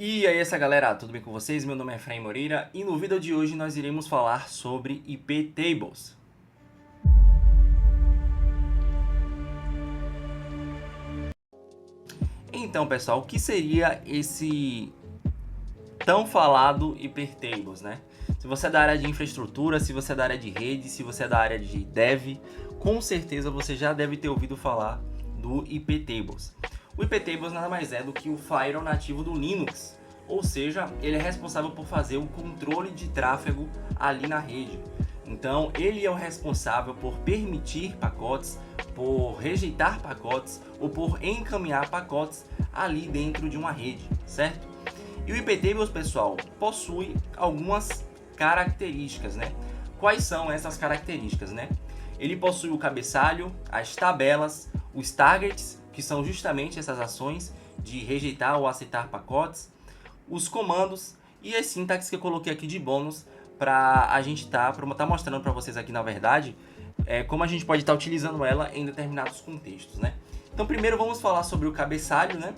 E aí essa galera, tudo bem com vocês? Meu nome é Efraim Moreira e no vídeo de hoje nós iremos falar sobre IP Tables. Então pessoal, o que seria esse tão falado IP Tables, né? Se você é da área de infraestrutura, se você é da área de rede, se você é da área de dev, com certeza você já deve ter ouvido falar do IP Tables. O IP Tables nada mais é do que o firewall nativo do Linux, ou seja, ele é responsável por fazer o controle de tráfego ali na rede. Então, ele é o responsável por permitir pacotes, por rejeitar pacotes ou por encaminhar pacotes ali dentro de uma rede, certo? E o IP Tables, pessoal, possui algumas características, né? Quais são essas características, né? Ele possui o cabeçalho, as tabelas, os targets, que são justamente essas ações de rejeitar ou aceitar pacotes, os comandos e as sintaxes que eu coloquei aqui de bônus para a gente tá mostrando para vocês aqui, na verdade, como a gente pode estar utilizando ela em determinados contextos, né? Então, primeiro vamos falar sobre o cabeçalho, né?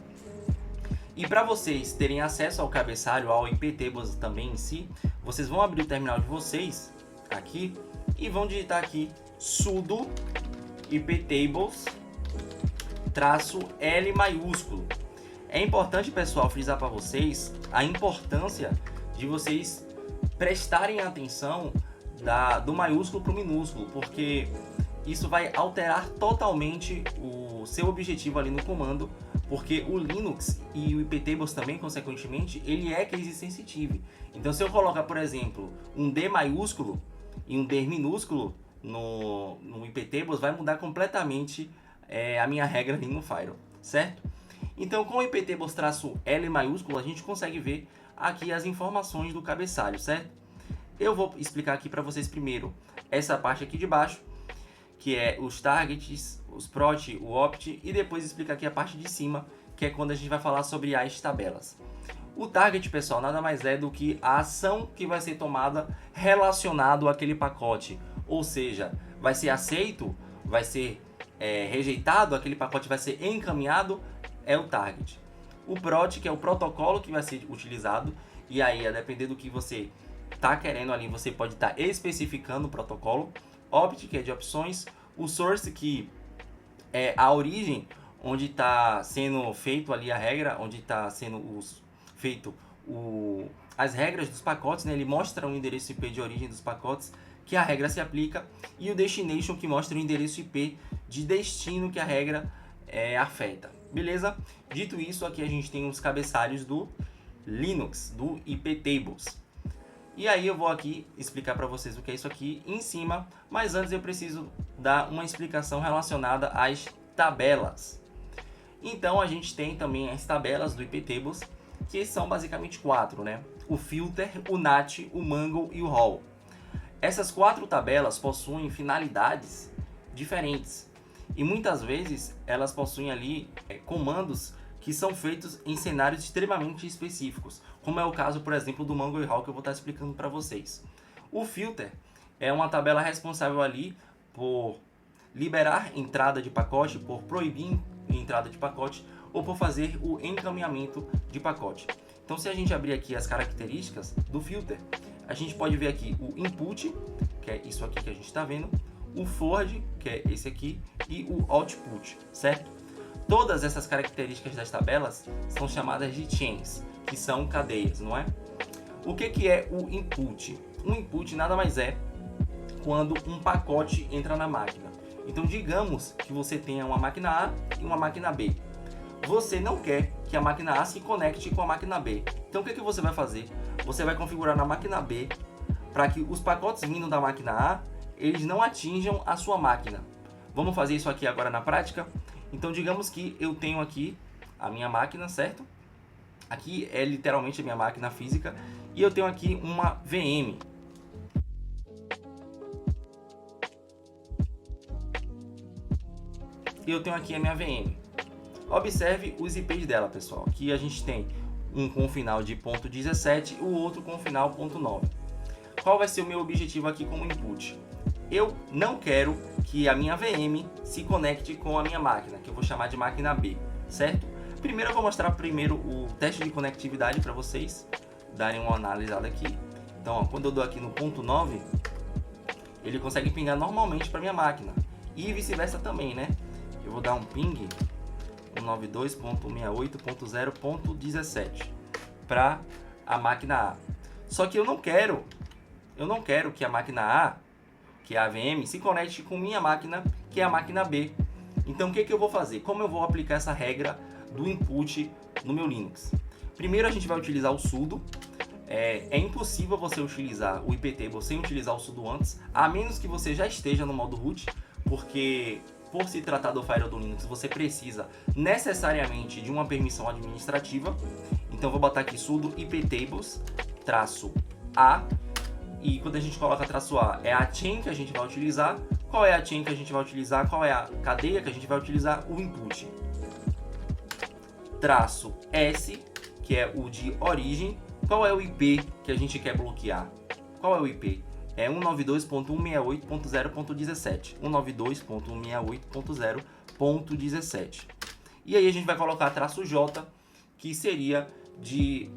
E para vocês terem acesso ao cabeçalho, ao IP Tables também em si, vocês vão abrir o terminal de vocês aqui e vão digitar aqui sudo iptables -L maiúsculo. É importante, pessoal, frisar para vocês a importância de vocês prestarem atenção do maiúsculo para o minúsculo, porque isso vai alterar totalmente o seu objetivo ali no comando, porque o Linux e o IP Tables também, consequentemente, ele é case sensitive. Então, se eu colocar, por exemplo, um D maiúsculo e um D minúsculo no IP Tables, vai mudar completamente a minha regra ali no firewall, certo? Então, com o IP Tables -L maiúsculo, a gente consegue ver aqui as informações do cabeçalho, certo? Eu vou explicar aqui para vocês primeiro essa parte aqui de baixo, que é os targets, os prot, o opt, e depois explicar aqui a parte de cima, que é quando a gente vai falar sobre as tabelas. O target, pessoal, nada mais é do que a ação que vai ser tomada relacionado àquele pacote, ou seja, vai ser aceito, vai ser rejeitado, aquele pacote vai ser encaminhado, é o target. O prot, que é o protocolo que vai ser utilizado, e aí, a depender do que você está querendo ali, você pode estar especificando o protocolo. Opt, que é de opções. O source, que é a origem, onde está sendo feito ali a regra, onde está sendo feito as regras dos pacotes, né? Ele mostra o endereço IP de origem dos pacotes que a regra se aplica, e o destination, que mostra o endereço IP de destino que a regra afeta. Beleza? Dito isso, aqui a gente tem os cabeçalhos do Linux, do IP Tables. E aí eu vou aqui explicar para vocês o que é isso aqui em cima, mas antes eu preciso dar uma explicação relacionada às tabelas. Então a gente tem também as tabelas do IP Tables, que são basicamente 4, né? O filter, o nat, o mangle e o roll. Essas 4 tabelas possuem finalidades diferentes e muitas vezes elas possuem ali comandos que são feitos em cenários extremamente específicos, como é o caso, por exemplo, do mangle e roll, que eu vou estar explicando para vocês. O filter é uma tabela responsável ali por liberar entrada de pacote, por proibir entrada de pacote ou por fazer o encaminhamento de pacote. Então, se a gente abrir aqui as características do filter, a gente pode ver aqui o input, que é isso aqui que a gente está vendo, o forward, que é esse aqui, e o output, certo? Todas essas características das tabelas são chamadas de chains, que são cadeias, não é? O que é o input? O input nada mais é quando um pacote entra na máquina. Então, digamos que você tenha uma máquina A e uma máquina B. Você não quer que a máquina A se conecte com a máquina B. Então, o que você vai fazer? Você vai configurar na máquina B para que os pacotes vindo da máquina A, eles não atinjam a sua máquina. Vamos fazer isso aqui agora na prática? Então, digamos que eu tenho aqui a minha máquina, certo? Aqui é literalmente a minha máquina física e eu tenho aqui uma VM. E eu tenho aqui a minha VM. Observe os IPs dela, pessoal. Aqui a gente tem um com final de .17 e o outro com final .9. Qual vai ser o meu objetivo aqui como input? Eu não quero que a minha VM se conecte com a minha máquina, que eu vou chamar de máquina B, certo? Primeiro eu vou mostrar o teste de conectividade para vocês darem uma analisada aqui. Então, ó, quando eu dou aqui no ponto 9, ele consegue pingar normalmente para minha máquina. E vice-versa também, né? Eu vou dar um ping 192.168.0.17 para a máquina A. Só que eu não quero que a máquina A, que é a AVM, se conecte com minha máquina, que é a máquina B. Então o que eu vou fazer? Como eu vou aplicar essa regra do input no meu Linux? Primeiro a gente vai utilizar o sudo. É impossível você utilizar o iptable sem utilizar o sudo antes, a menos que você já esteja no modo root, porque por se tratar do firewall do Linux, você precisa necessariamente de uma permissão administrativa. Então vou botar aqui sudo iptables -a, e quando a gente coloca -a, é a chain que a gente vai utilizar. Qual é a chain que a gente vai utilizar? Qual é a cadeia que a gente vai utilizar? O input. -s, que é o de origem. Qual é o IP que a gente quer bloquear? Qual é o IP? É 192.168.0.17. 192.168.0.17. E aí a gente vai colocar -j, que seria de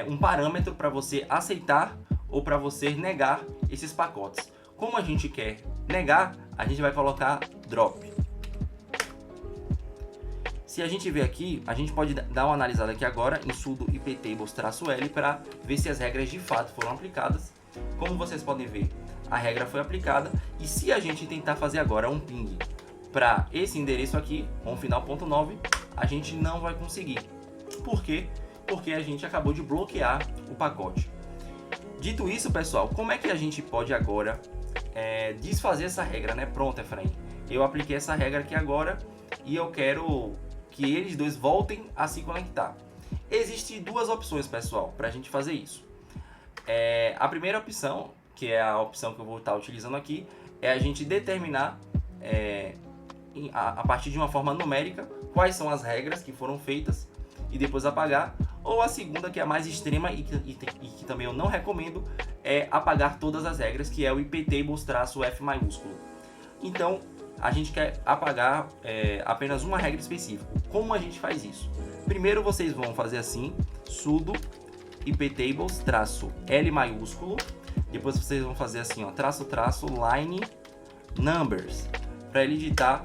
um parâmetro para você aceitar ou para você negar esses pacotes. Como a gente quer negar, a gente vai colocar drop. Se a gente ver aqui, a gente pode dar uma analisada aqui agora em sudo iptables -l para ver se as regras de fato foram aplicadas. Como vocês podem ver, a regra foi aplicada, e se a gente tentar fazer agora um ping para esse endereço aqui, com final ponto .9, a gente não vai conseguir. Por quê? Porque a gente acabou de bloquear o pacote. Dito isso, pessoal, como é que a gente pode agora desfazer essa regra, né? Pronto, Efraim, eu apliquei essa regra aqui agora e eu quero que eles dois voltem a se conectar. Existem duas opções, pessoal, para a gente fazer isso. A primeira opção, que é a opção que eu vou estar utilizando aqui, é a gente determinar a partir de uma forma numérica quais são as regras que foram feitas e depois apagar. Ou a segunda, que é a mais extrema e que também eu não recomendo, é apagar todas as regras, que é o iptables -f maiúsculo. Então a gente quer apagar apenas uma regra específica. Como a gente faz isso? Primeiro vocês vão fazer assim, sudo iptables -l maiúsculo. Depois vocês vão fazer assim, ó, _line numbers, para ele digitar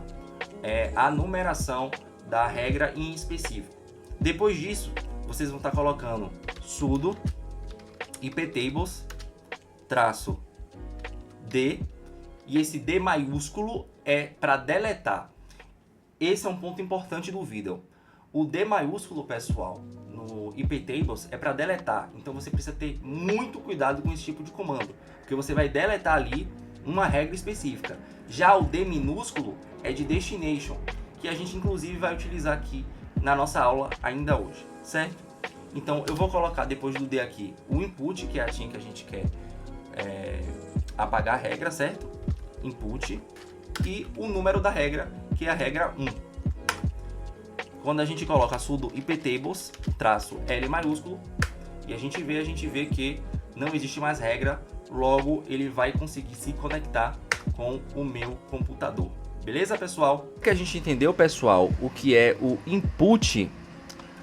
a numeração da regra em específico. Depois disso, vocês vão estar colocando sudo iptables -d, e esse D maiúsculo é para deletar. Esse é um ponto importante do vídeo. O D maiúsculo, pessoal, no iptables é para deletar. Então você precisa ter muito cuidado com esse tipo de comando, porque você vai deletar ali uma regra específica. Já o D minúsculo é de destination, que a gente inclusive vai utilizar aqui na nossa aula ainda hoje, certo? Então eu vou colocar depois do D aqui o input, que é a chain que a gente quer apagar a regra, certo? Input, e o número da regra, que é a regra 1. Quando a gente coloca sudo iptables -l maiúsculo e a gente vê que não existe mais regra, logo ele vai conseguir se conectar com o meu computador. Beleza, pessoal? O que a gente entendeu, pessoal, o que é o input,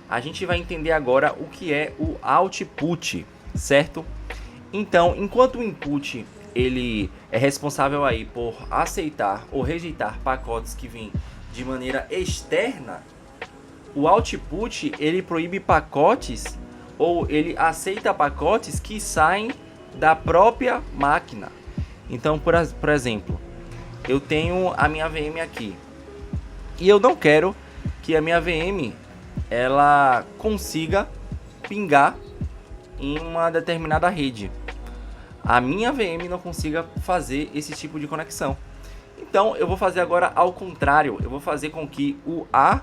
a gente vai entender agora o que é o output, certo? Então, enquanto o input ele é responsável aí por aceitar ou rejeitar pacotes que vêm de maneira externa, o output ele proíbe pacotes ou ele aceita pacotes que saem da própria máquina. Então, por exemplo, eu tenho a minha VM aqui e eu não quero que a minha VM ela consiga pingar em uma determinada rede. A minha VM não consiga fazer esse tipo de conexão. Então eu vou fazer agora ao contrário. Eu vou fazer com que o A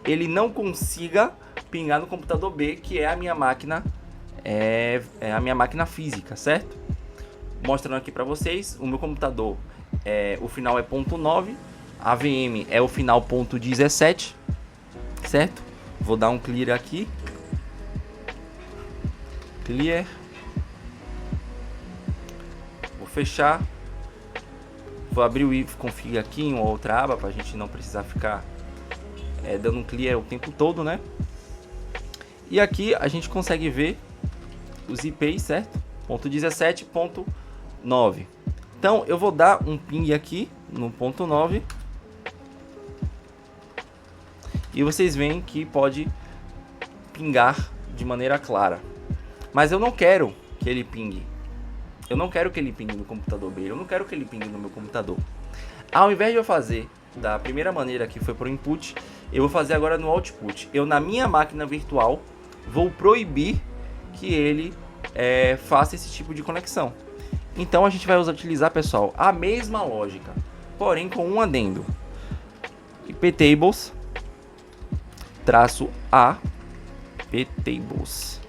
ele não consiga pingar no computador B, que é a minha máquina, a minha máquina física, certo? Mostrando aqui para vocês, o meu computador o final é .9, a VM é o final .17, certo? Vou dar um clear aqui. Clear. Vou fechar. Vou abrir o ifconfig aqui em uma outra aba para a gente não precisar ficar dando um clear o tempo todo, né? E aqui a gente consegue ver os IPs, certo? Ponto 17.9. Então eu vou dar um ping aqui no ponto 9. E vocês veem que pode pingar de maneira clara. Mas eu não quero que ele pingue. Eu não quero que ele pingue no computador dele. Eu não quero que ele pingue no meu computador. Ao invés de eu fazer da primeira maneira que foi para o input, eu vou fazer agora no output. Eu, na minha máquina virtual, vou proibir que ele faça esse tipo de conexão. Então a gente vai utilizar, pessoal, a mesma lógica, porém com um adendo. iptables -a iptables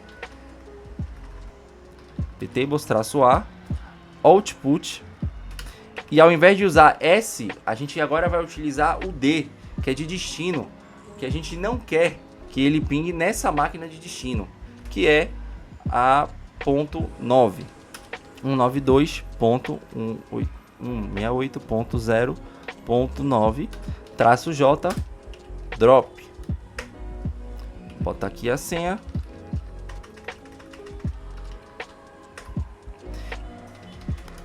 -a output. E ao invés de usar S, a gente agora vai utilizar o D, que é de destino, que a gente não quer que ele pingue nessa máquina de destino, que é a ponto 9, 192.168.0.9 -j drop. Vou botar aqui a senha.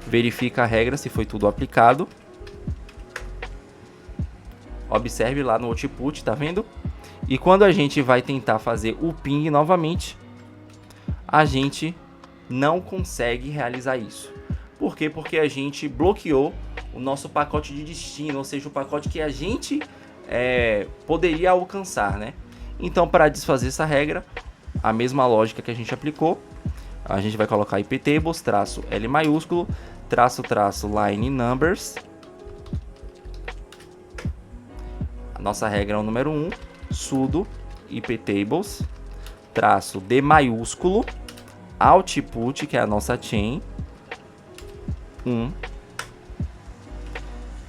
Verifica a regra se foi tudo aplicado. Observe lá no output, tá vendo? E quando a gente vai tentar fazer o ping novamente, a gente não consegue realizar isso. Por quê? Porque a gente bloqueou o nosso pacote de destino, ou seja, o pacote que a gente poderia alcançar, né? Então, para desfazer essa regra, a mesma lógica que a gente aplicou, a gente vai colocar iptables -L maiúsculo _line numbers. A nossa regra é o número 1, sudo iptables -D maiúsculo output, que é a nossa chain 1.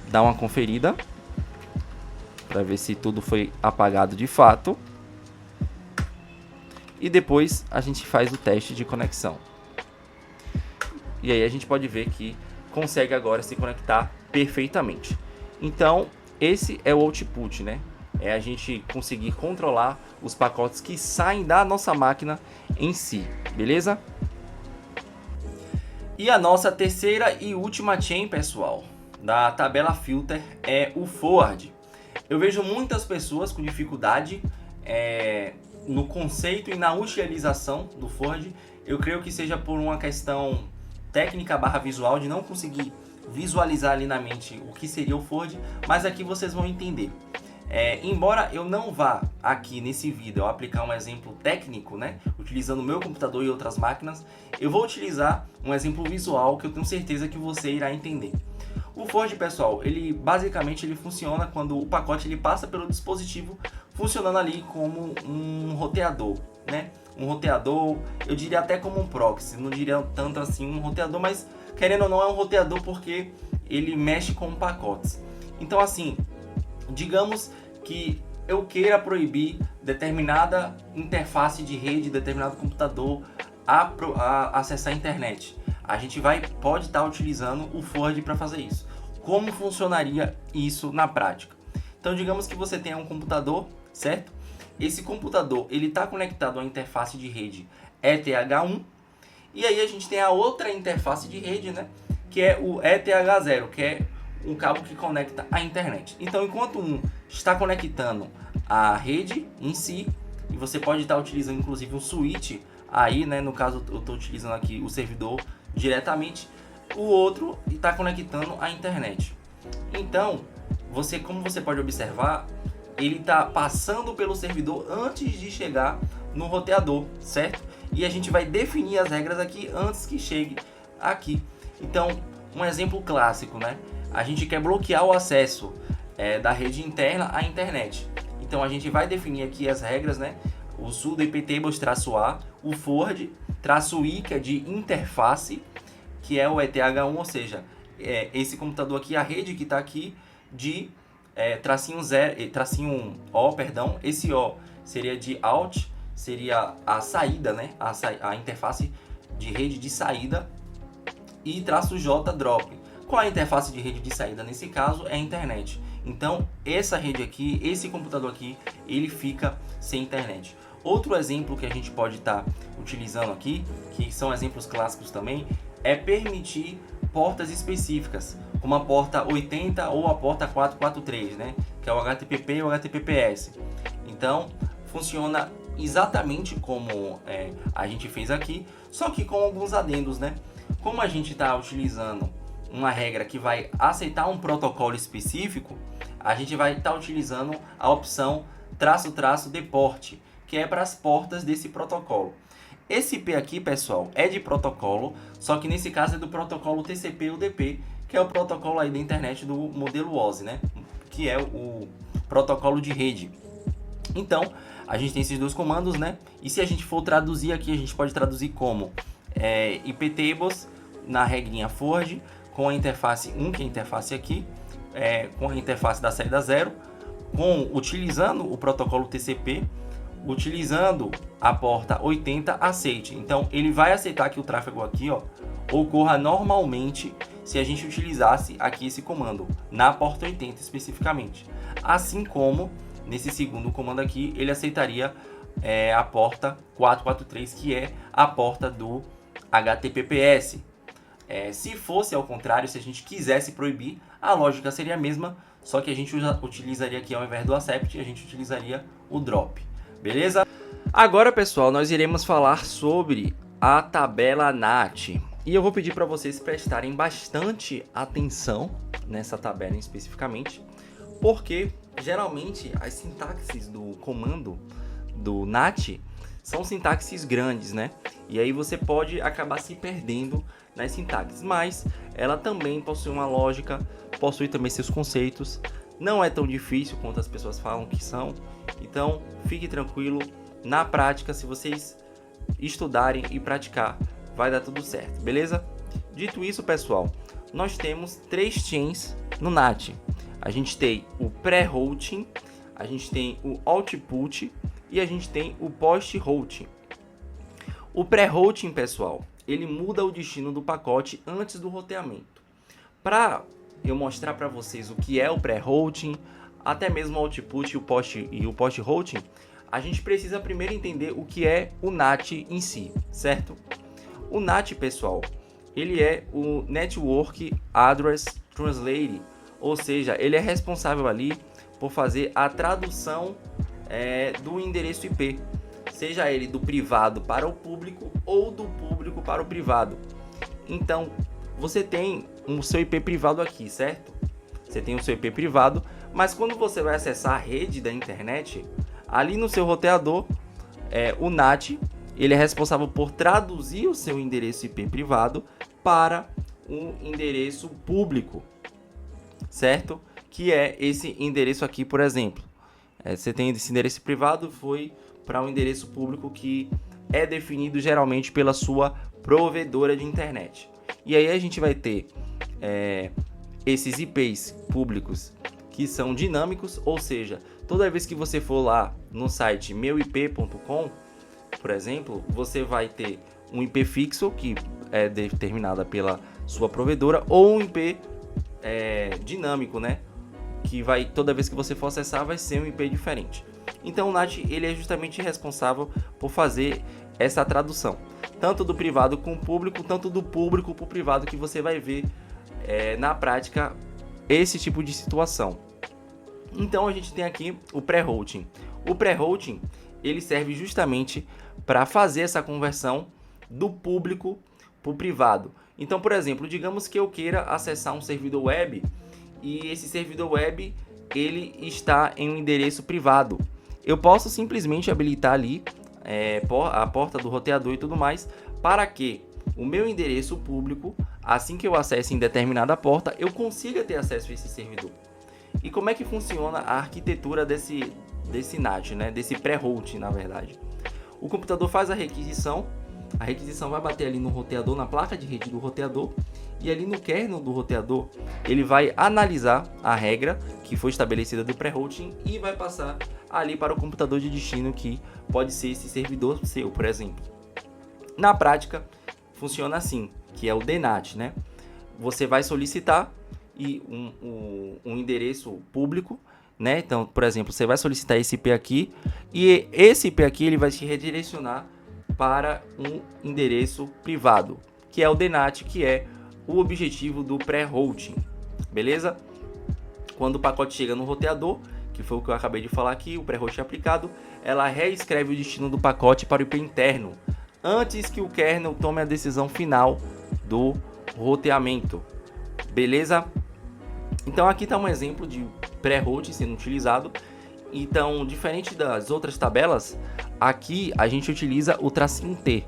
Dá uma conferida para ver se tudo foi apagado de fato. E depois a gente faz o teste de conexão. E aí a gente pode ver que consegue agora se conectar perfeitamente. Então, esse é o output, né? É a gente conseguir controlar os pacotes que saem da nossa máquina em si, beleza? E a nossa terceira e última chain, pessoal, da tabela filter é o forward. Eu vejo muitas pessoas com dificuldade no conceito e na utilização do forward. Eu creio que seja por uma questão técnica / visual, de não conseguir visualizar ali na mente o que seria o forward, mas aqui vocês vão entender. Embora eu não vá aqui nesse vídeo eu aplicar um exemplo técnico, né, utilizando o meu computador e outras máquinas, eu vou utilizar um exemplo visual que eu tenho certeza que você irá entender. O forward, pessoal, ele basicamente funciona quando o pacote ele passa pelo dispositivo, funcionando ali como um roteador, né? Um roteador, eu diria até como um proxy, não diria tanto assim um roteador, mas querendo ou não é um roteador porque ele mexe com pacotes. Então assim, digamos que eu queira proibir determinada interface de rede, determinado computador a acessar a internet. A gente pode estar utilizando o forward para fazer isso. Como funcionaria isso na prática? Então digamos que você tenha um computador, certo? Esse computador ele está conectado à interface de rede ETH1, e aí a gente tem a outra interface de rede, né, que é o ETH0, que é um cabo que conecta à internet. Então enquanto um está conectando a rede em si, e você pode estar utilizando inclusive um switch aí, né, no caso eu estou utilizando aqui o servidor diretamente, o outro está conectando à internet. Então como você pode observar, ele está passando pelo servidor antes de chegar no roteador, certo? E a gente vai definir as regras aqui antes que chegue aqui. Então, um exemplo clássico, né? A gente quer bloquear o acesso da rede interna à internet. Então, a gente vai definir aqui as regras, né? O sudo iptables -a, o forward -i, que é de interface, que é o ETH1, ou seja, esse computador aqui, a rede que está aqui de tracinho O, perdão, esse O seria de out, seria a saída, né? A interface de rede de saída, e -j drop. Qual é a interface de rede de saída? Nesse caso é a internet. Então essa rede aqui, esse computador aqui, ele fica sem internet. Outro exemplo que a gente pode estar utilizando aqui, que são exemplos clássicos também, é permitir portas específicas, como a porta 80 ou a porta 443, né? Que é o HTTP e o HTTPS. Então, funciona exatamente como a gente fez aqui, só que com alguns adendos, né? Como a gente está utilizando uma regra que vai aceitar um protocolo específico, a gente vai estar utilizando a opção --deport, que é para as portas desse protocolo. Esse IP aqui, pessoal, é de protocolo, só que nesse caso é do protocolo TCP/UDP, que é o protocolo aí da internet do modelo OSI, né? Que é o protocolo de rede. Então, a gente tem esses dois comandos, né? E se a gente for traduzir aqui, a gente pode traduzir como iptables na regrinha forward, com a interface 1, que é a interface aqui, com a interface da saída 0, utilizando o protocolo TCP, utilizando a porta 80, aceite. Então, ele vai aceitar que o tráfego aqui, ó, ocorra normalmente se a gente utilizasse aqui esse comando, na porta 80 especificamente. Assim como, nesse segundo comando aqui, ele aceitaria a porta 443, que é a porta do HTTPS. Se fosse ao contrário, se a gente quisesse proibir, a lógica seria a mesma, só que a gente utilizaria aqui, ao invés do accept, a gente utilizaria o drop. Beleza? Agora, pessoal, nós iremos falar sobre a tabela NAT. E eu vou pedir para vocês prestarem bastante atenção nessa tabela especificamente, porque geralmente as sintaxes do comando do NAT são sintaxes grandes, né? E aí você pode acabar se perdendo nas sintaxes, mas ela também possui uma lógica, possui também seus conceitos. Não é tão difícil quanto as pessoas falam que são. Então, fique tranquilo. Na prática, se vocês estudarem e praticar, vai dar tudo certo, beleza? Dito isso, pessoal, nós temos 3 chains no NAT. A gente tem o pré-routing, a gente tem o output e a gente tem o post-routing. O pré-routing, pessoal, ele muda o destino do pacote antes do roteamento. Para eu mostrar para vocês o que é o pré-routing, até mesmo o output e o post-routing, a gente precisa primeiro entender o que é o NAT em si, certo? O NAT, pessoal, ele é o Network Address Translate, ou seja, ele é responsável ali por fazer a tradução do endereço IP, seja ele do privado para o público ou do público para o privado. Então, você tem o seu IP privado aqui, certo? Você tem o seu IP privado, mas quando você vai acessar a rede da internet, ali no seu roteador, o NAT, ele é responsável por traduzir o seu endereço IP privado para um endereço público, certo? Que é esse endereço aqui, por exemplo. Você tem esse endereço privado, foi para um endereço público que é definido geralmente pela sua provedora de internet. E aí a gente vai ter esses IPs públicos que são dinâmicos, ou seja, toda vez que você for lá no site meuip.com, por exemplo, você vai ter um IP fixo que é determinada pela sua provedora, ou um IP dinâmico, né? Que vai, toda vez que você for acessar, vai ser um IP diferente. Então o NAT, ele é justamente responsável por fazer essa tradução, tanto do privado com o público, tanto do público para o privado, que você vai ver na prática esse tipo de situação. Então a gente tem aqui o pré-routing. O pré-routing, ele serve justamente para fazer essa conversão do público para o privado. Então, por exemplo, digamos que eu queira acessar um servidor web e esse servidor web ele está em um endereço privado. Eu posso simplesmente habilitar ali a porta do roteador e tudo mais, para que o meu endereço público, assim que eu acesse em determinada porta, eu consiga ter acesso a esse servidor. E como é que funciona a arquitetura desse NAT, né? Desse pré-routing, na verdade? O computador faz a requisição vai bater ali no roteador, na placa de rede do roteador, e ali no kernel do roteador, ele vai analisar a regra que foi estabelecida do pré-routing e vai passar ali para o computador de destino, que pode ser esse servidor seu, por exemplo. Na prática, funciona assim, que é o DNAT, né? Você vai solicitar um endereço público né? Então, por exemplo, você vai solicitar esse IP aqui e esse IP aqui ele vai te redirecionar para um endereço privado, que é o DNAT, que é o objetivo do pré-routing, beleza? Quando o pacote chega no roteador, que foi o que eu acabei de falar aqui, o pré-routing aplicado, ela reescreve o destino do pacote para o IP interno, antes que o kernel tome a decisão final do roteamento, beleza? Então aqui está um exemplo de pré-routing sendo utilizado. Então, diferente das outras tabelas, aqui a gente utiliza o tracinho T.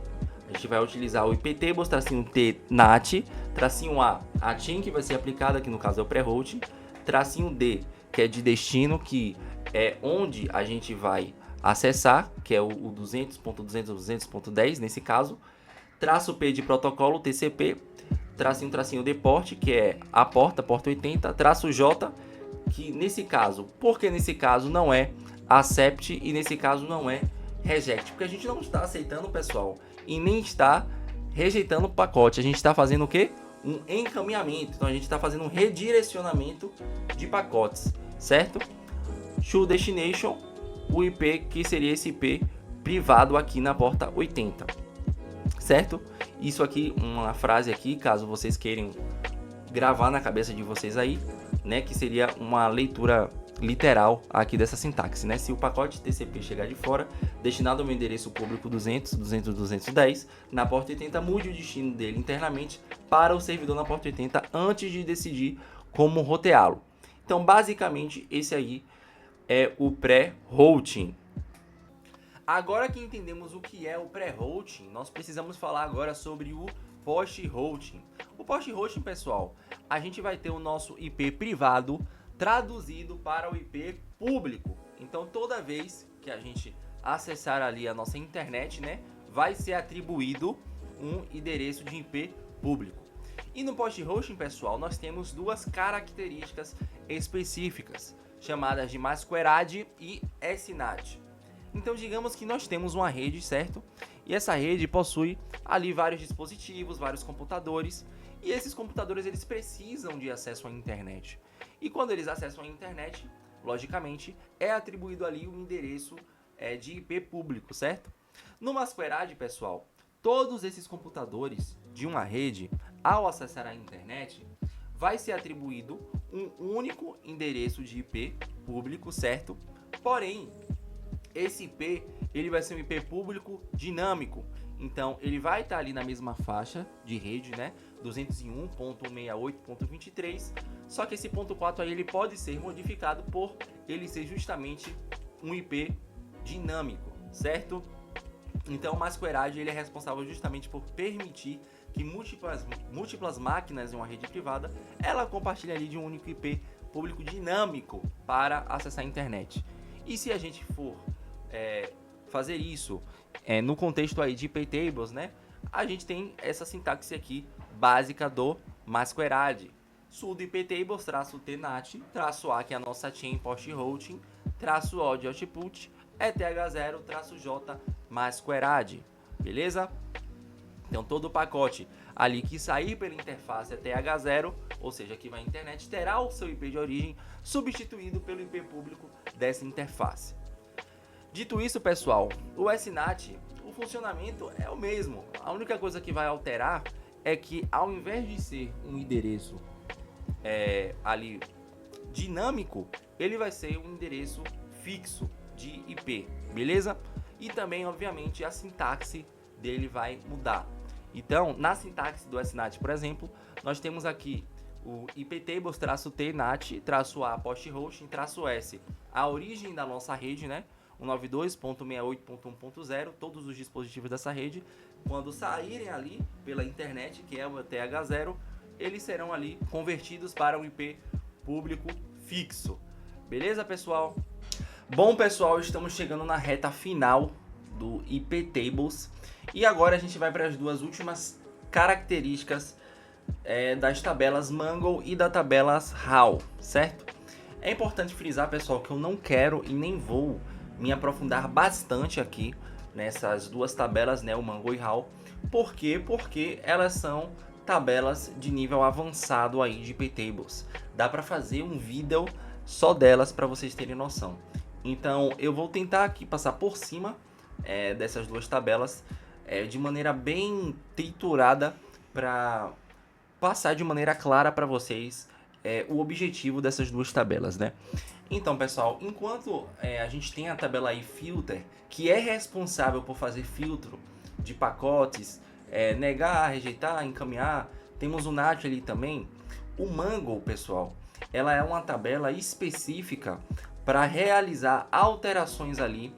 A gente vai utilizar o iptables, tracinho T, NAT, tracinho A chain que vai ser aplicada, que no caso é o pré-routing, tracinho D, que é de destino, que é onde a gente vai acessar, que é o 200.200.200.10 nesse caso, traço P de protocolo, TCP, tracinho D port, que é a porta 80, traço J, que nesse caso, porque nesse caso não é accept e nesse caso não é reject, porque a gente não está aceitando, pessoal, e nem está rejeitando o pacote, a gente está fazendo o quê? Um encaminhamento, então a gente está fazendo um redirecionamento de pacotes, certo? To destination, o IP que seria esse IP privado aqui na porta 80, certo? Isso aqui, uma frase aqui, caso vocês queiram gravar na cabeça de vocês aí, né, que seria uma leitura literal aqui dessa sintaxe, né? Se o pacote TCP chegar de fora, destinado ao meu endereço público 200.200.210, na porta 80, mude o destino dele internamente para o servidor na porta 80 antes de decidir como roteá-lo. Então, basicamente, esse aí é o pré-routing. Agora que entendemos o que é o pré-routing, nós precisamos falar agora sobre o post-routing. O post-routing, pessoal, a gente vai ter o nosso IP privado traduzido para o IP público. Então, toda vez que a gente acessar ali a nossa internet, né, vai ser atribuído um endereço de IP público. E no post-routing, pessoal, nós temos duas características específicas, chamadas de masquerade e SNAT. Então, digamos que nós temos uma rede, certo? E essa rede possui ali vários dispositivos, vários computadores, e esses computadores eles precisam de acesso à internet. E quando eles acessam a internet, logicamente, é atribuído ali um endereço de IP público, certo? No masquerade, pessoal, todos esses computadores de uma rede, ao acessar a internet, vai ser atribuído um único endereço de IP público, certo? Porém, esse IP ele vai ser um IP público dinâmico, então ele vai estar ali na mesma faixa de rede, né? 201.168.23, só que esse ponto 4 aí ele pode ser modificado por ele ser justamente um IP dinâmico, certo? Então o masquerade ele é responsável justamente por permitir que múltiplas máquinas em uma rede privada ela compartilhe ali de um único IP público dinâmico para acessar a internet. E se a gente for fazer isso no contexto aí de iptables, né? A gente tem essa sintaxe aqui básica do masquerade. Sudo iptables, traço tnat, traço A, que é a nossa chain post routing, traço O de output, eth0, traço J, masquerade. Beleza? Então todo o pacote ali que sair pela interface eth0, ou seja, que vai à internet, terá o seu IP de origem substituído pelo IP público dessa interface. Dito isso, pessoal, o SNAT, o funcionamento é o mesmo. A única coisa que vai alterar é que ao invés de ser um endereço ali dinâmico, ele vai ser um endereço fixo de IP, beleza? E também, obviamente, a sintaxe dele vai mudar. Então, na sintaxe do SNAT, por exemplo, nós temos aqui o iptables -t nat -a post hosting -s, a origem da nossa rede, né? 192.68.1.0, todos os dispositivos dessa rede, quando saírem ali pela internet, que é o TH0, eles serão ali convertidos para um IP público fixo. Beleza, pessoal? Bom, pessoal, estamos chegando na reta final do iptables e agora a gente vai para as duas últimas características das tabelas Mongo e da tabelas HAL, certo? É importante frisar, pessoal, que eu não quero e nem vou me aprofundar bastante aqui nessas duas tabelas, né, o Mongo e HAL. Por quê? Porque elas são tabelas de nível avançado aí de iptables. Dá para fazer um vídeo só delas para vocês terem noção. Então eu vou tentar aqui passar por cima dessas duas tabelas de maneira bem triturada para passar de maneira clara para vocês o objetivo dessas duas tabelas, né? Então, pessoal, enquanto a gente tem a tabela aí Filter, que é responsável por fazer filtro de pacotes, negar, rejeitar, encaminhar, temos o NAT ali também. O Mango, pessoal, ela é uma tabela específica para realizar alterações ali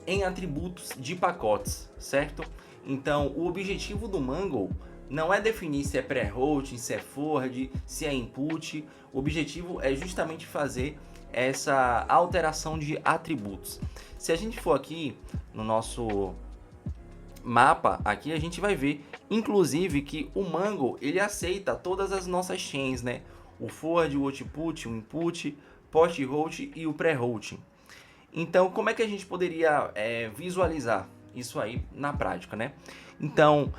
em atributos de pacotes, certo? Então, o objetivo do Mango não é definir se é pré-routing, se é forward, se é input. O objetivo é justamente fazer essa alteração de atributos. Se a gente for aqui no nosso mapa, aqui a gente vai ver, inclusive, que o Mango ele aceita todas as nossas chains, né? O forward, o output, o input, post-routing e o pré-routing. Então, como é que a gente poderia visualizar isso aí na prática, né? Então,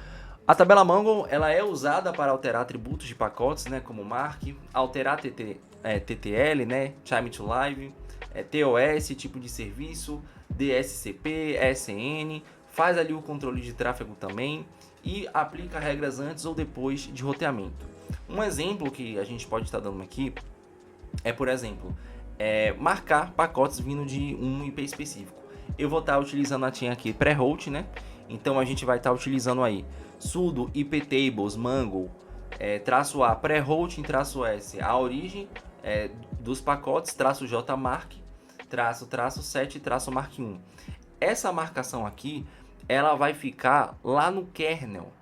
a tabela Mango ela é usada para alterar atributos de pacotes, né, como mark, alterar TTL, né, time to live, TOS, tipo de serviço, DSCP, SN, faz ali o controle de tráfego também e aplica regras antes ou depois de roteamento. Um exemplo que a gente pode estar dando aqui é, por exemplo, marcar pacotes vindo de um IP específico. Eu vou estar utilizando a chain aqui pré-route, né? Então a gente vai estar utilizando aí sudo iptables mango traço a pré-routing traço s a origem dos pacotes traço j mark traço 7 traço mark 1. Essa marcação aqui ela vai ficar lá no kernel.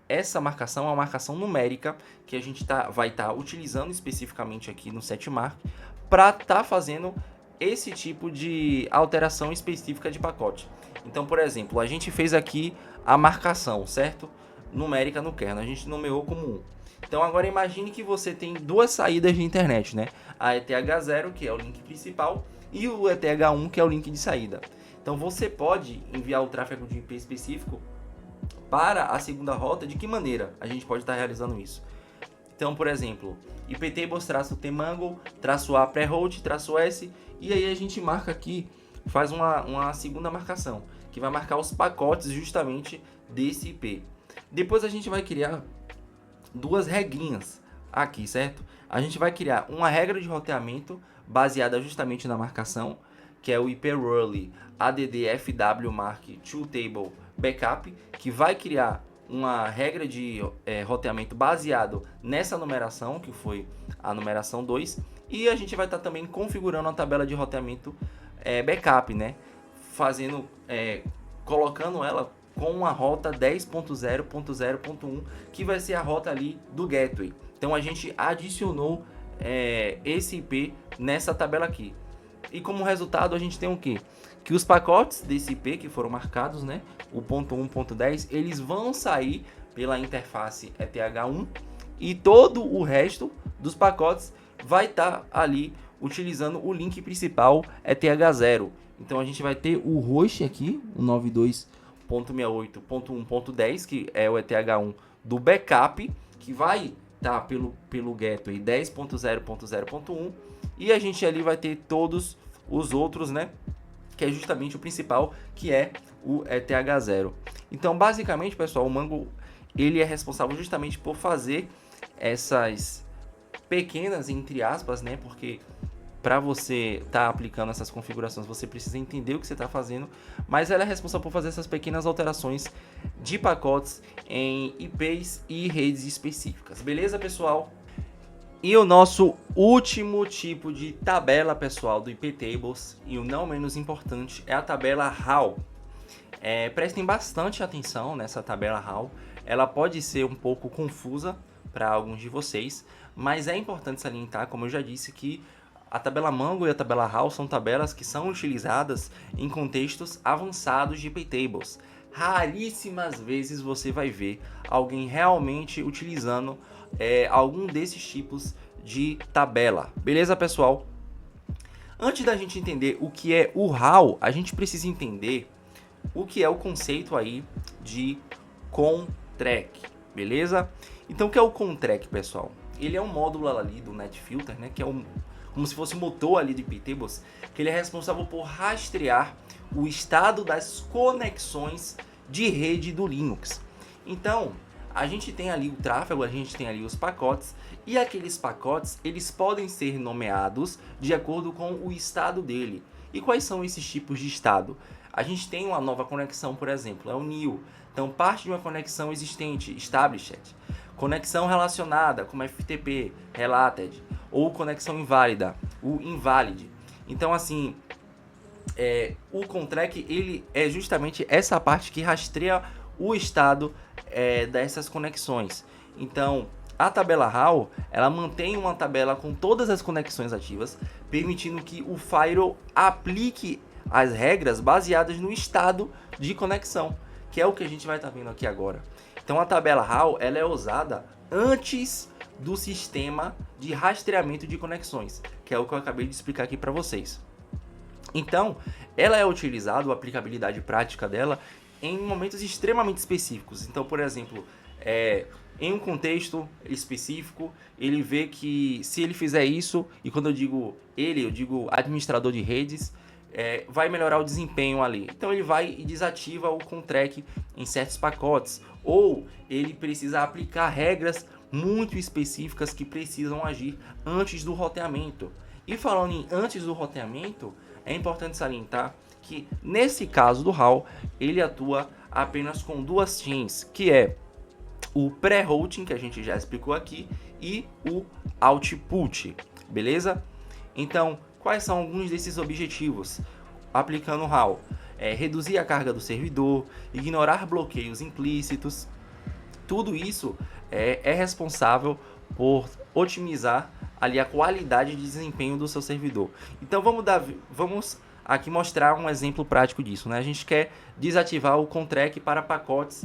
Essa marcação é uma marcação numérica que a gente vai estar utilizando especificamente aqui no setmark para estar fazendo esse tipo de alteração específica de pacote. Então, por exemplo, a gente fez aqui a marcação, certo? Numérica no kernel, a gente nomeou como 1. Então, agora imagine que você tem duas saídas de internet, né? A ETH0, que é o link principal, e o ETH1, que é o link de saída. Então, você pode enviar o tráfego de IP específico para a segunda rota. De que maneira a gente pode estar realizando isso? Então, por exemplo, iptables-tmango, -a pré-route, -s, e aí a gente marca aqui, faz uma segunda marcação, que vai marcar os pacotes justamente desse IP. Depois a gente vai criar duas regrinhas aqui, certo? A gente vai criar uma regra de roteamento baseada justamente na marcação, que é o iprally addfw mark to table backup, que vai criar uma regra de roteamento baseado nessa numeração, que foi a numeração 2, e a gente vai estar também configurando a tabela de roteamento backup, né? Colocando ela com a rota 10.0.0.1, que vai ser a rota ali do gateway. Então a gente adicionou esse IP nessa tabela aqui. E como resultado a gente tem o quê? Que os pacotes desse IP que foram marcados, né, o .1.10, eles vão sair pela interface ETH1 e todo o resto dos pacotes vai estar ali utilizando o link principal ETH0. Então a gente vai ter o host aqui, o 92.68.1.10, que é o ETH1 do backup, que vai estar pelo gateway 10.0.0.1, e a gente ali vai ter todos os outros, né, que é justamente o principal, que é o ETH0. Então, basicamente, pessoal, o Mango ele é responsável justamente por fazer essas pequenas, entre aspas, né, porque para você estar aplicando essas configurações, você precisa entender o que você está fazendo, mas ela é responsável por fazer essas pequenas alterações de pacotes em IPs e redes específicas. Beleza, pessoal? E o nosso último tipo de tabela, pessoal, do iptables, e o não menos importante, é a tabela HAL. Prestem bastante atenção nessa tabela HAL. Ela pode ser um pouco confusa para alguns de vocês, mas é importante salientar, como eu já disse, que a tabela Mango e a tabela HAL são tabelas que são utilizadas em contextos avançados de iptables. Raríssimas vezes você vai ver alguém realmente utilizando algum desses tipos de tabela. Beleza, pessoal? Antes da gente entender o que é o HAL, a gente precisa entender o que é o conceito aí de contract, beleza? Então, o que é o contract, pessoal? ele é um módulo ali do NetFilter, né, que é como se fosse o motor ali do iptables, que ele é responsável por rastrear o estado das conexões de rede do Linux. Então, a gente tem ali o tráfego, a gente tem ali os pacotes, e aqueles pacotes, eles podem ser nomeados de acordo com o estado dele. E quais são esses tipos de estado? A gente tem uma nova conexão, por exemplo, é o new. Então, parte de uma conexão existente, established. Conexão relacionada, como FTP, related. Ou conexão inválida, o invalid. Então, assim, o contract, ele é justamente essa parte que rastreia o estado dessas conexões. Então, a tabela RAW, ela mantém uma tabela com todas as conexões ativas, permitindo que o firewall aplique as regras baseadas no estado de conexão, que é o que a gente vai estar vendo aqui agora. Então, a tabela RAW, ela é usada antes do sistema de rastreamento de conexões, que é o que eu acabei de explicar aqui para vocês. Então, ela é utilizada, a aplicabilidade prática dela, em momentos extremamente específicos. Então, por exemplo, em um contexto específico, ele vê que se ele fizer isso, e quando eu digo ele, eu digo administrador de redes, vai melhorar o desempenho ali. Então ele vai e desativa o contract em certos pacotes, ou ele precisa aplicar regras muito específicas que precisam agir antes do roteamento. E falando em antes do roteamento, é importante salientar que nesse caso do RAW, ele atua apenas com duas chains, que é o pré-routing, que a gente já explicou aqui, e o output, beleza? Então, quais são alguns desses objetivos aplicando o RAW? Reduzir a carga do servidor, ignorar bloqueios implícitos. Tudo isso é responsável por otimizar ali a qualidade de desempenho do seu servidor. Então vamos aqui mostrar um exemplo prático disso, né? A gente quer desativar o contract para pacotes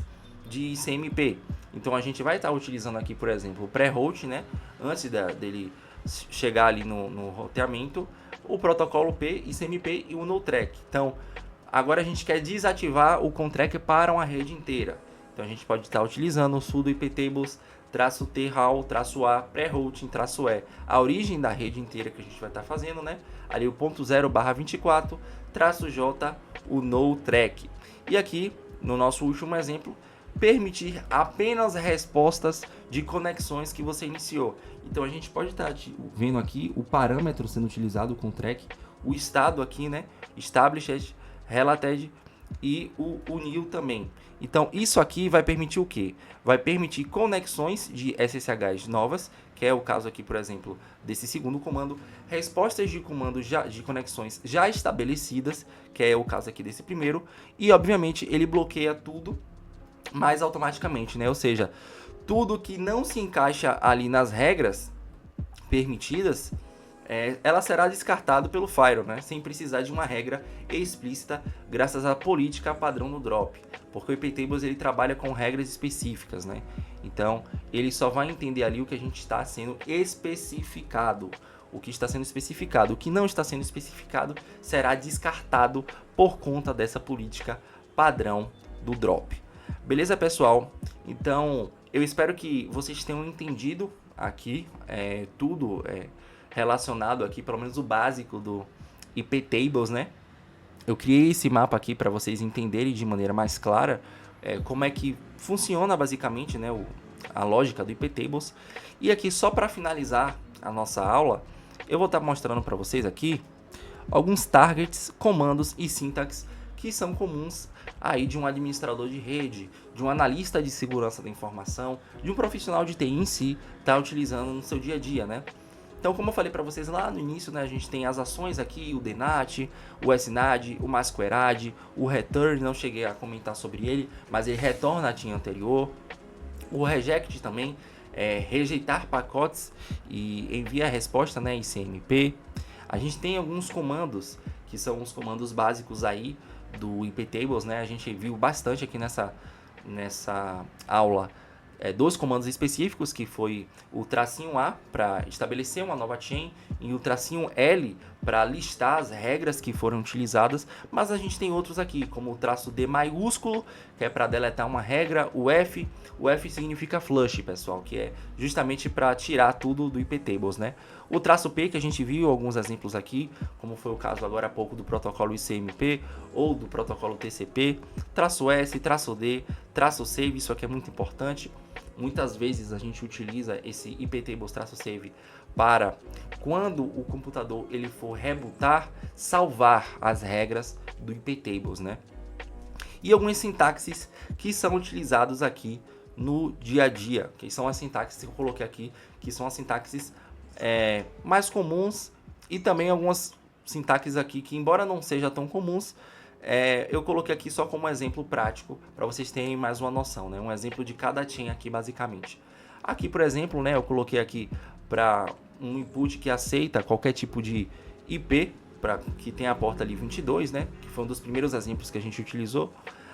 de CMP. Então a gente vai estar utilizando aqui, por exemplo, o pré-route, né? Antes dele chegar ali no roteamento, o protocolo P, ICMP e o no-track. Então agora a gente quer desativar o contract para uma rede inteira. Então a gente pode estar utilizando o sudo iptables -t RAW -a pré-routing -e, a origem da rede inteira que a gente vai estar fazendo, né? Ali o ponto 0/24 -j o no-track. E aqui no nosso último exemplo, permitir apenas respostas de conexões que você iniciou. Então a gente pode estar vendo aqui o parâmetro sendo utilizado com o track, o estado aqui, né? Established, related e o new também. Então isso aqui vai permitir o quê? Vai permitir conexões de SSHs novas, que é o caso aqui, por exemplo, desse segundo comando, respostas de comando de conexões já estabelecidas, que é o caso aqui desse primeiro, e obviamente ele bloqueia tudo mais automaticamente, né? Ou seja, tudo que não se encaixa ali nas regras permitidas, ela será descartado pelo firewall, né? Sem precisar de uma regra explícita, graças à política padrão no drop, porque o iptables ele trabalha com regras específicas, né? Então ele só vai entender ali o que a gente está sendo especificado. O que está sendo especificado, o que não está sendo especificado será descartado por conta dessa política padrão do drop. Beleza, pessoal? Então, eu espero que vocês tenham entendido aqui tudo relacionado aqui, pelo menos o básico do iptables, né? Eu criei esse mapa aqui para vocês entenderem de maneira mais clara como é que funciona basicamente, né, a lógica do iptables. E aqui, só para finalizar a nossa aula, eu vou estar mostrando para vocês aqui alguns targets, comandos e sintaxe que são comuns aí de um administrador de rede, de um analista de segurança da informação, de um profissional de TI em si, tá utilizando no seu dia a dia, né? Então, como eu falei para vocês lá no início, né, a gente tem as ações aqui, o DNAT, o SNAD, o masquerade, o return, não cheguei a comentar sobre ele, mas ele retorna a TIM anterior, o reject também, rejeitar pacotes e envia a resposta, né, em CMP. A gente tem alguns comandos, que são os comandos básicos aí do iptables, né? A gente viu bastante aqui nessa aula dois comandos específicos, que foi o tracinho A para estabelecer uma nova chain, e o tracinho L para listar as regras que foram utilizadas, mas a gente tem outros aqui, como o traço D maiúsculo, que é para deletar uma regra, o F significa flush, pessoal, que é justamente para tirar tudo do iptables, né? O traço P, que a gente viu alguns exemplos aqui, como foi o caso agora há pouco do protocolo ICMP ou do protocolo TCP, traço S, traço D, traço save, isso aqui é muito importante. Muitas vezes a gente utiliza esse iptables-save para, quando o computador ele for rebootar, salvar as regras do iptables, né? E algumas sintaxes que são utilizados aqui no dia a dia, que são as sintaxes que eu coloquei aqui, que são as sintaxes mais comuns, e também algumas sintaxes aqui que, embora não sejam tão comuns, eu coloquei aqui só como exemplo prático, para vocês terem mais uma noção, né? Um exemplo de cada chain aqui, basicamente. Aqui, por exemplo, né, eu coloquei aqui para um input que aceita qualquer tipo de IP, que tem a porta ali 22, né, que foi um dos primeiros exemplos que a gente utilizou.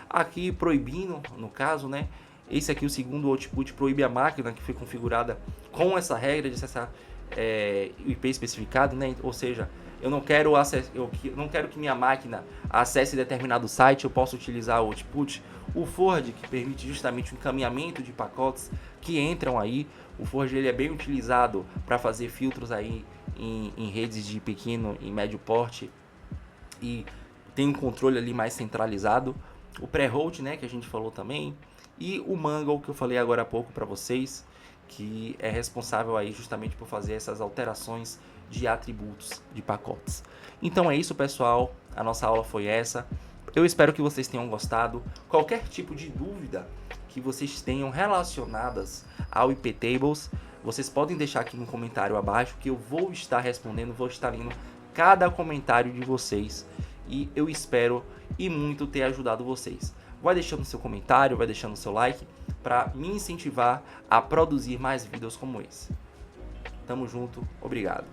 Aqui proibindo, no caso, né, esse aqui, o segundo output, proíbe a máquina que foi configurada com essa regra de acessar o IP especificado, né, ou seja, eu não quero que minha máquina acesse determinado site, eu posso utilizar o output. O forward, que permite justamente o encaminhamento de pacotes que entram aí. O forward ele é bem utilizado para fazer filtros aí em redes de pequeno e médio porte, e tem um controle ali mais centralizado. O pré-hold, né, que a gente falou também, e o Mangle, que eu falei agora há pouco para vocês, que é responsável aí justamente por fazer essas alterações de atributos de pacotes. Então é isso, pessoal, a nossa aula foi essa. Eu espero que vocês tenham gostado. Qualquer tipo de dúvida que vocês tenham relacionadas ao iptables, vocês podem deixar aqui no comentário abaixo, que eu vou estar respondendo, vou estar lendo cada comentário de vocês, e eu espero e muito ter ajudado vocês. Vai deixando seu comentário, vai deixando seu like, para me incentivar a produzir mais vídeos como esse. Tamo junto, obrigado.